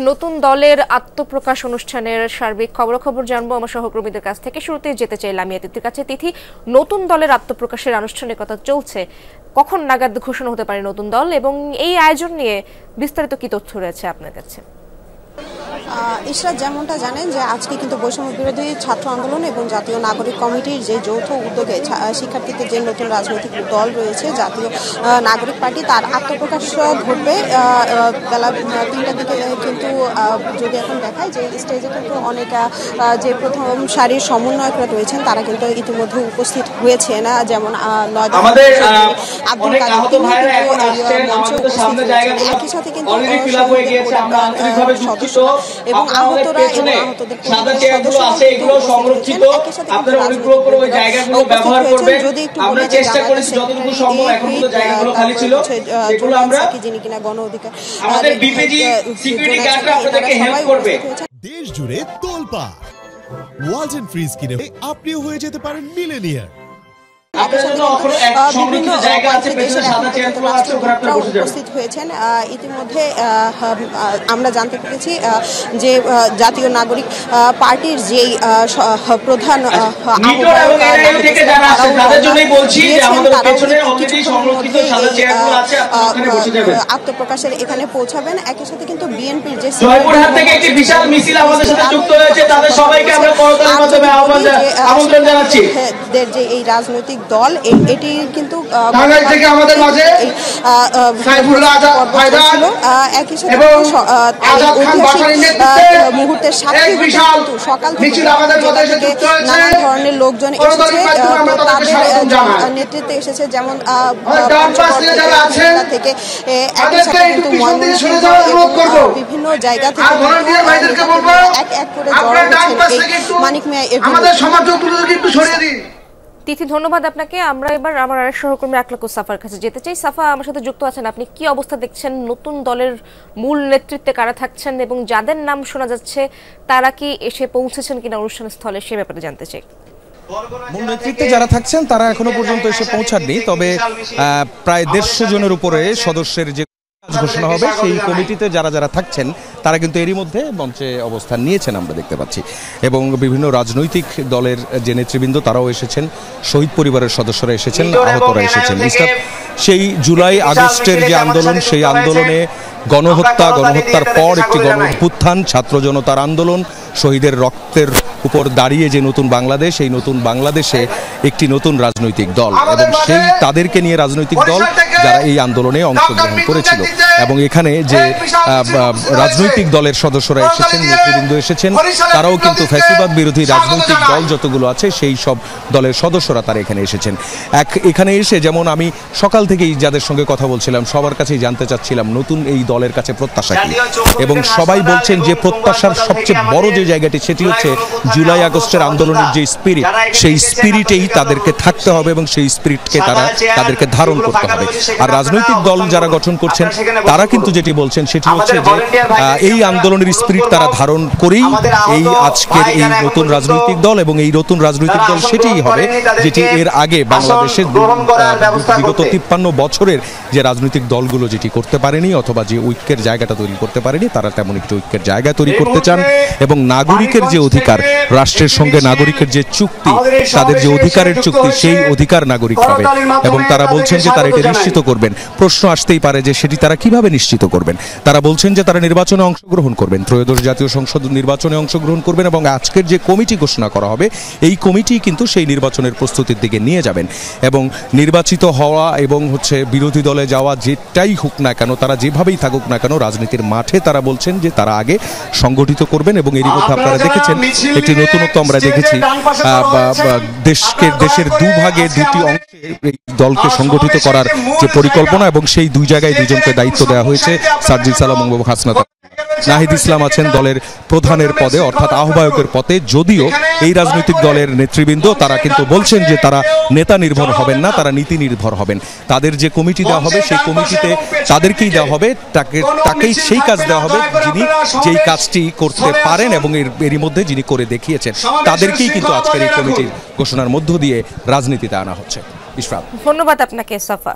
নতুন দলের আত্মপ্রকাশ অনুষ্ঠানের সার্বিক খবরাখবর জানবো আমার সহকর্মীদের কাছ থেকে। শুরুতেই যেতে চাই লামিয়া তিথির কাছে। তিথি, নতুন দলের আত্মপ্রকাশের আনুষ্ঠানিকতা চলছে, কখন নাগাদ ঘোষণা হতে পারে নতুন দল এবং এই আয়োজন নিয়ে বিস্তারিত কি তথ্য রয়েছে আপনার কাছে? ইশরাত, যেমনটা জানেন যে আজকে কিন্তু বৈষম্য বিরোধী ছাত্র আন্দোলন এবং জাতীয় নাগরিক কমিটির যে যৌথ উদ্যোগে শিক্ষার্থীদের যে নতুন রাজনৈতিক দল রয়েছে জাতীয় নাগরিক পার্টি, তার আত্মপ্রকাশ ঘটবে বেলা 3টার দিকে। কিন্তু যদি এখন দেখায় যে স্টেজে কিন্তু অনেক যে প্রথম সারির সমন্বয়করা রয়েছেন তারা কিন্তু ইতিমধ্যে উপস্থিত হয়েছেন, যেমন আব্দুল কাদের মঞ্চে উপস্থিত হয়েছেন। একই সাথে কিন্তু সদস্য এবং আহতরা এবং আহতদের যদি একটু যিনি কিনা গণ অধিকার দেশ জুড়ে তোলপাড় ওয়ালটন ফ্রিজ কিনে আপনিও হয়ে যেতে পারেন মিলেনিয়ার। উপস্থিত হয়েছেন। ইতিমধ্যে আমরা জানতে পেরেছি যে জাতীয় নাগরিক পার্টির যেই প্রধান আত্মপ্রকাশের এখানে পৌঁছাবেন। একই সাথে কিন্তু বিএনপির যে যে এই রাজনৈতিক দল এটি কিন্তু একই সাথে মুহূর্তের সাথে সকাল থেকে নানা ধরনের লোকজন এসেছে, তাদের নেতৃত্বে এসেছে, যেমন থেকে একই সাথে কিন্তু বিভিন্ন জায়গা থেকে এক এক করে জড়ো হয়েছে মানিক মিয়া। তিথি, ধন্যবাদ আপনাকে। আমরা এবার আমার আরেক সহকর্মী আকলাকুস সাফার কাছে যেতে চাই। সাফা আমার সাথে যুক্ত আছেন, আপনি কি অবস্থা দেখছেন? নতুন দলের মূল নেতৃত্বে কারা থাকছেন এবং যাদের নাম শোনা যাচ্ছে তারা কি এসে পৌঁছেছেন কিনা অনুষ্ঠান স্থলে, সে ব্যাপারে জানতে চাই। মূল নেতৃত্বে যারা থাকছেন তারা এখনো পর্যন্ত এসে পৌঁছাননি, তবে প্রায় 150 জনের উপরে সদস্যের যে ঘোষণা হবে সেই কমিটিতে যারা যারা থাকছেন তারা কিন্তু এরই মধ্যে মঞ্চে অবস্থান নিয়েছেন আমরা দেখতে পাচ্ছি, এবং বিভিন্ন রাজনৈতিক দলের যে নেতৃবৃন্দ তারাও এসেছেন, শহীদ পরিবারের সদস্যরা এসেছেন, আহতরা এসেছেন। সেই জুলাই আগস্টের যে আন্দোলন, সেই আন্দোলনে গণহত্যার পর একটি গণ অভ্যুত্থান, ছাত্র জনতার আন্দোলন, শহীদের রক্তের উপর দাঁড়িয়ে যে নতুন বাংলাদেশ, এই নতুন বাংলাদেশে একটি নতুন রাজনৈতিক দল এবং সেই তাদেরকে নিয়ে রাজনৈতিক দল যারা এই আন্দোলনে অংশগ্রহণ করেছিল। এবং এখানে যে রাজনৈতিক দলের সদস্যরা এসেছেন, নেতৃবৃন্দ এসেছেন, তারাও কিন্তু ফ্যাসিবাদ বিরোধী রাজনৈতিক দল যতগুলো আছে সেই সব দলের সদস্যরা তারা এখানে এসেছেন। এখানে এসে যেমন আমি সকাল থেকেই যাদের সঙ্গে কথা বলছিলাম সবার কাছেই জানতে চাচ্ছিলাম নতুন এই দলের কাছে প্রত্যাশা কি, এবং সবাই বলছেন যে প্রত্যাশার সবচেয়ে বড় যে জায়গাটি সেটি হচ্ছে জুলাই আগস্টের আন্দোলনের যে স্পিরিট, সেই স্পিরিটেই তাদেরকে থাকতে হবে এবং সেই স্পিরিটকে তাদেরকে ধারণ করতে হবে। আর রাজনৈতিক দল যারা গঠন করছেন তারা কিন্তু যেটি বলছেন সেটি হচ্ছে যে এই আন্দোলনের স্পিরিট তারা ধারণ করেই এই আজকের এই নতুন রাজনৈতিক দল, এবং এই নতুন রাজনৈতিক দল সেটিই হবে যেটি এর আগে বাংলাদেশের বিগত 53 বছরের যে রাজনৈতিক দলগুলো যেটি করতে পারেনি অথবা যে ঐক্যের জায়গাটা তৈরি করতে পারেনি, তারা তেমন একটি ঐক্যের জায়গা তৈরি করতে চান এবং নাগরিকের যে অধিকার, রাষ্ট্রের সঙ্গে নাগরিকের যে চুক্তি, তাদের যে অধিকারের চুক্তি, সেই অধিকার নাগরিক পাবে এবং তারা বলছেন যে তারা এটা নিশ্চিত করবেন। প্রশ্ন আসতেই পারে যে সেটি তারা কিভাবে নিশ্চিত করবেন। তারা বলছেন যে তারা নির্বাচনে অংশগ্রহণ করবেন, ত্রয়োদশ জাতীয় সংসদ নির্বাচনে অংশগ্রহণ করবেন এবং আজকের যে কমিটি ঘোষণা করা হবে এই কমিটি কিন্তু সেই নির্বাচনের প্রস্তুতির দিকে নিয়ে যাবেন এবং নির্বাচিত হওয়া এবং বিরোধী দলে যাওয়া যেটাই হোক না কেন, তারা যেভাবেই থাকুক না কেন, রাজনীতির মাঠে তারা বলছেন যে তারা আগে সংগঠিত করবেন। এবং এরই মধ্যে আপনারা দেখেছেন একটি নতুনত্ব আমরা দেখেছি, দেশের দুভাগে দুটি অংশে এই দলকে সংগঠিত করার যে পরিকল্পনা, এবং সেই দুই জায়গায় দুজনকে দায়িত্ব দেওয়া হয়েছে, সার্জিস আলম এবং হাসনাত। নাহিদ ইসলাম আছেন দলের প্রধানের পদে অর্থাৎ আহ্বায়কের পদে। যদিও এই রাজনৈতিক দলের নেতৃবৃন্দ তারা কিন্তু বলছেন যে তারা নেতা নির্ভর হবেন না, তারা নীতি নির্ভর হবেন। তাদের যে কমিটি দেওয়া হবে সেই কমিটিতে তাদেরকেই দেওয়া হবে, তাকেই সেই কাজ দেওয়া হবে যিনি যেই কাজটি করতে পারেন এবং এরই মধ্যে যিনি করে দেখিয়েছেন, তাদেরকেই কিন্তু আজকের এই কমিটির ঘোষণার মধ্য দিয়ে রাজনীতিতে আনা হচ্ছে। ধন্যবাদ আপনাকে সাফা।